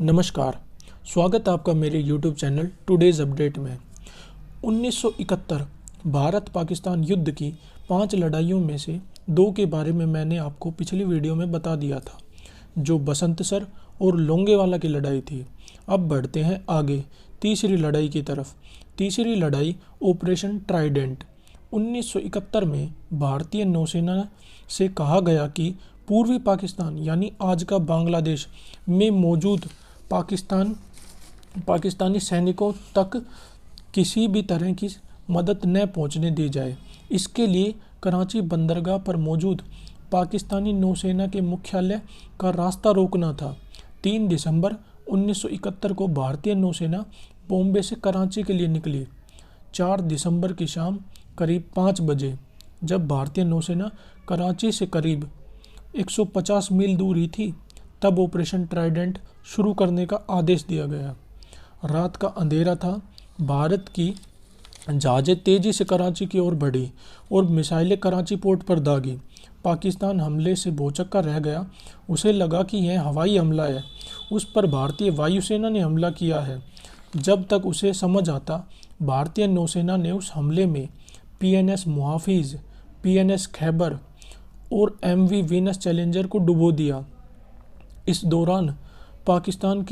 नमस्कार, स्वागत है आपका मेरे YouTube चैनल टुडेज़ अपडेट में। 1971 भारत पाकिस्तान युद्ध की 5 लड़ाइयों में से 2 के बारे में मैंने आपको पिछली वीडियो में बता दिया था, जो बसंतसर और लोंगेवाला की लड़ाई थी। अब बढ़ते हैं आगे तीसरी लड़ाई की तरफ। तीसरी लड़ाई ऑपरेशन ट्राइडेंट। 1971 में भारतीय नौसेना से कहा गया कि पूर्वी पाकिस्तान यानी आज का बांग्लादेश में मौजूद पाकिस्तानी सैनिकों तक किसी भी तरह की मदद न पहुंचने दी जाए। इसके लिए कराची बंदरगाह पर मौजूद पाकिस्तानी नौसेना के मुख्यालय का रास्ता रोकना था। 3 दिसंबर 1971 को भारतीय नौसेना बॉम्बे से कराची के लिए निकली। 4 दिसंबर की शाम करीब 5 बजे जब भारतीय नौसेना कराची से करीब 150 मील दूर ही थी, तब ऑपरेशन ट्राइडेंट शुरू करने का आदेश दिया गया। रात का अंधेरा था। भारत की जहाज़ें तेज़ी से कराची की ओर बढ़ी और मिसाइलें कराची पोर्ट पर दागी। पाकिस्तान हमले से भौचक्का रह गया। उसे लगा कि यह हवाई हमला है, उस पर भारतीय वायुसेना ने हमला किया है। जब तक उसे समझ आता, भारतीय नौसेना ने उस हमले में PNS मुहाफिज, PNS खैबर और MV वीनस चैलेंजर को डुबो दिया। इस दौरान पाकिस्तान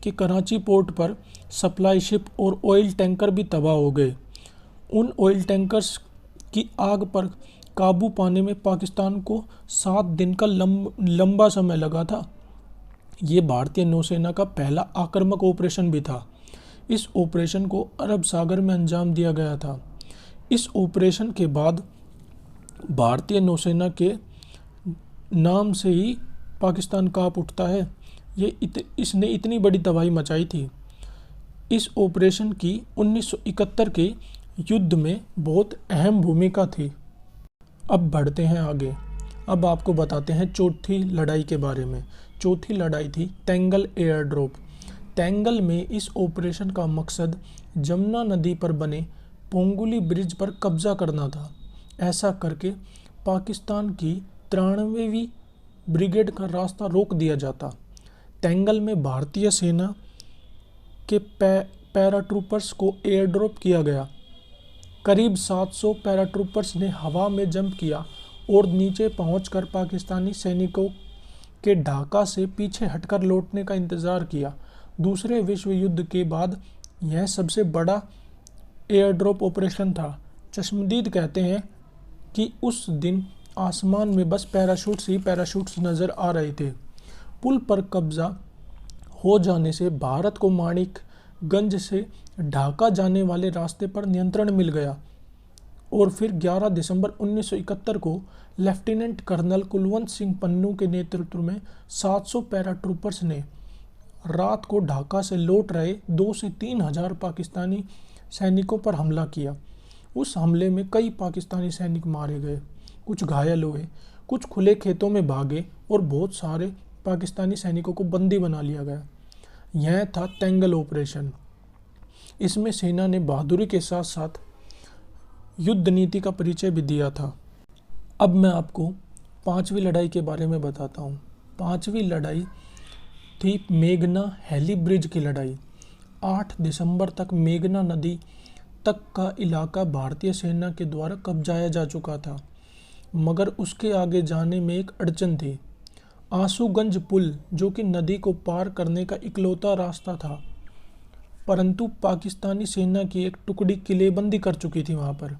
के कराची पोर्ट पर सप्लाई शिप और ऑयल टैंकर भी तबाह हो गए। उन ऑयल टैंकर्स की आग पर काबू पाने में पाकिस्तान को 7 दिन का लंबा समय लगा था। ये भारतीय नौसेना का पहला आक्रामक ऑपरेशन भी था। इस ऑपरेशन को अरब सागर में अंजाम दिया गया था। इस ऑपरेशन के बाद भारतीय नौसेना के नाम से ही पाकिस्तान कांप उठता है। इसने इतनी बड़ी तबाही मचाई थी। इस ऑपरेशन की 1971 के युद्ध में बहुत अहम भूमिका थी। अब बढ़ते हैं आगे। अब आपको बताते हैं चौथी लड़ाई के बारे में। चौथी लड़ाई थी तेंगल एयर ड्रॉप। तेंगल में इस ऑपरेशन का मकसद जमुना नदी पर बने पोंगुली ब्रिज पर कब्जा करना था। ऐसा करके पाकिस्तान की 93वीं ब्रिगेड का रास्ता रोक दिया जाता। तेंगल में भारतीय सेना के पैराट्रूपर्स को एयर ड्रॉप किया गया। करीब 700 पैराट्रूपर्स ने हवा में जंप किया और नीचे पहुंचकर पाकिस्तानी सैनिकों के ढाका से पीछे हटकर लौटने का इंतज़ार किया। दूसरे विश्व युद्ध के बाद यह सबसे बड़ा एयर ड्रॉप ऑपरेशन था। चश्मदीद कहते हैं कि उस दिन आसमान में बस पैराशूट्स नज़र आ रहे थे। पुल पर कब्जा हो जाने से भारत को माणिकगंज से ढाका जाने वाले रास्ते पर नियंत्रण मिल गया और फिर 11 दिसंबर 1971 को लेफ्टिनेंट कर्नल कुलवंत सिंह पन्नू के नेतृत्व में 700 पैराट्रूपर्स ने रात को ढाका से लौट रहे 2 से 3 हज़ार पाकिस्तानी सैनिकों पर हमला किया। उस हमले में कई पाकिस्तानी सैनिक मारे गए, कुछ घायल हुए, कुछ खुले खेतों में भागे और बहुत सारे पाकिस्तानी सैनिकों को बंदी बना लिया गया। यह था तेंगल ऑपरेशन। इसमें सेना ने बहादुरी के साथ साथ युद्ध नीति का परिचय भी दिया था। अब मैं आपको 5वीं लड़ाई के बारे में बताता हूँ। 5वीं लड़ाई थी मेघना हेली ब्रिज की लड़ाई। 8 दिसंबर तक मेघना नदी तक का इलाका भारतीय सेना के द्वारा कब्जाया जा चुका था, मगर उसके आगे जाने में एक अड़चन थी। आंसूगंज पुल, जो कि नदी को पार करने का इकलौता रास्ता था, परंतु पाकिस्तानी सेना की एक टुकड़ी किलेबंदी कर चुकी थी वहाँ पर।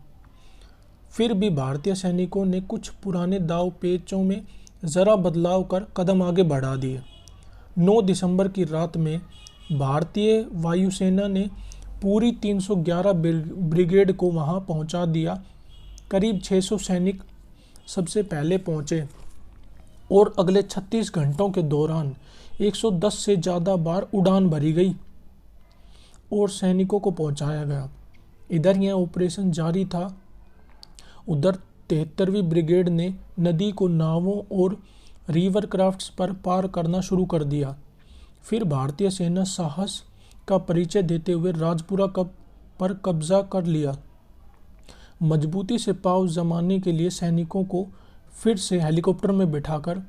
फिर भी भारतीय सैनिकों ने कुछ पुराने दाव पेचों में ज़रा बदलाव कर कदम आगे बढ़ा दिए। 9 दिसंबर की रात में भारतीय वायुसेना ने पूरी 311 ब्रिगेड को वहां पहुंचा दिया। करीब 600 सैनिक सबसे पहले पहुंचे और अगले 36 घंटों के दौरान 110 से ज़्यादा बार उड़ान भरी गई और सैनिकों को पहुंचाया गया। इधर यह ऑपरेशन जारी था। उधर 73वीं ब्रिगेड ने नदी को नावों और रिवर क्राफ्ट्स पर पार करना शुरू कर दिया। फिर भारतीय सेना साहस का परिचय देते हुए राजपुरा पर कब्जा कर लिया। मजबूती से पाँव जमाने के लिए सैनिकों को फिर से हेलीकॉप्टर में बिठाकर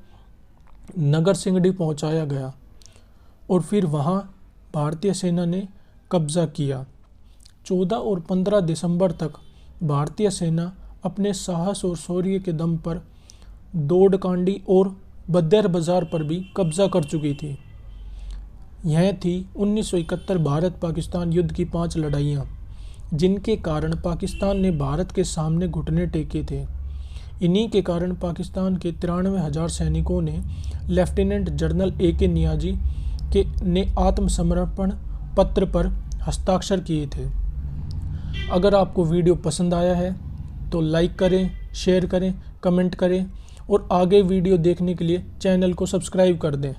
नगर सिंगड़ी पहुंचाया गया और फिर वहां भारतीय सेना ने कब्जा किया। 14 और 15 दिसंबर तक भारतीय सेना अपने साहस और शौर्य के दम पर दौड़कांडी और बद्र बाजार पर भी कब्जा कर चुकी थी। यह थी 1971 भारत पाकिस्तान युद्ध की 5 लड़ाइयाँ, जिनके कारण पाकिस्तान ने भारत के सामने घुटने टेके थे। इन्हीं के कारण पाकिस्तान के 93,000 सैनिकों ने लेफ्टिनेंट जनरल AK नियाजी ने आत्मसमर्पण पत्र पर हस्ताक्षर किए थे। अगर आपको वीडियो पसंद आया है तो लाइक करें, शेयर करें, कमेंट करें और आगे वीडियो देखने के लिए चैनल को सब्सक्राइब कर दें।